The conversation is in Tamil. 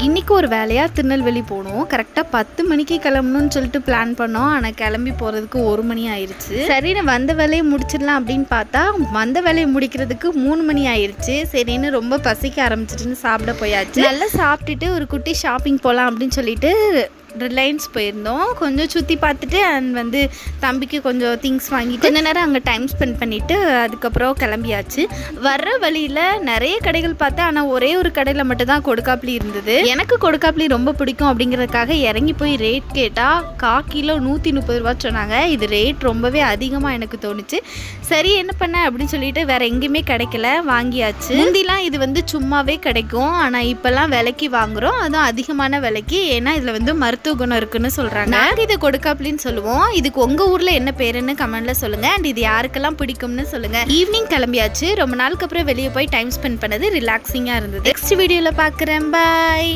இன்றைக்கி ஒரு வேலையாக திருநெல்வேலி போனோம். கரெக்டாக 10 மணிக்கு கிளம்பணும்னு சொல்லிட்டு பிளான் பண்ணோம். ஆனால் கிளம்பி போகிறதுக்கு 1 மணி ஆயிடுச்சு. சரி, நான் வந்த வேலையை முடிச்சிடலாம் அப்படின்னு பார்த்தா வந்த வேலையை முடிக்கிறதுக்கு 3 மணி ஆயிடுச்சு. சரின்னு ரொம்ப பசிக்க ஆரம்பிச்சிட்டுன்னு சாப்பிட போயாச்சு. நல்லா சாப்பிட்டுட்டு ஒரு குட்டி ஷாப்பிங் போகலாம் அப்படின்னு சொல்லிட்டு ரிலையன்ஸ் போயிருந்தோம். கொஞ்சம் சுற்றி பார்த்துட்டு அண்ட் தம்பிக்கு கொஞ்சம் திங்ஸ் வாங்கிட்டு கொஞ்ச நேரம் அங்கே டைம் ஸ்பெண்ட் பண்ணிவிட்டு அதுக்கப்புறம் கிளம்பியாச்சு. வர்ற வழியில் நிறைய கடைகள் பார்த்தேன். ஆனால் ஒரே ஒரு கடையில் மட்டும் தான் கொடுக்காப்புளி இருந்தது. எனக்கு கொடுக்காப்புளி ரொம்ப பிடிக்கும் அப்படிங்கிறதுக்காக இறங்கி போய் ரேட் கேட்டால் 1/4 கிலோ 130 ரூபா சொன்னாங்க. இது ரேட் ரொம்பவே அதிகமாக எனக்கு தோணுச்சு. சரி, என்ன பண்ண அப்படின்னு சொல்லிட்டு வேற எங்கேயுமே கிடைக்கல, வாங்கியாச்சு. முந்திலாம் இது சும்மாவே கிடைக்கும். ஆனால் இப்போல்லாம் விலைக்கு வாங்குகிறோம், அதுவும் அதிகமான விலைக்கு. ஏன்னா இதில் மருத்துவ குணம் இருக்குன்னு சொல்றாங்க. நாங்க இதை கொடுக்காப்புளின்னு சொல்லுவோம். இதுக்கு உங்க ஊர்ல என்ன பேருன்னு கமெண்ட்ல சொல்லுங்க. அண்ட் இது யாருக்கெல்லாம் பிடிக்கும்னு சொல்லுங்க. ஈவினிங் கிளம்பியாச்சு. ரொம்ப நாளுக்கு அப்புறம் வெளியே போய் டைம் ஸ்பெண்ட் பண்ணது ரிலாக்ஸிங்கா இருந்தது. நெக்ஸ்ட் வீடியோல பாக்குறேன். பாய்.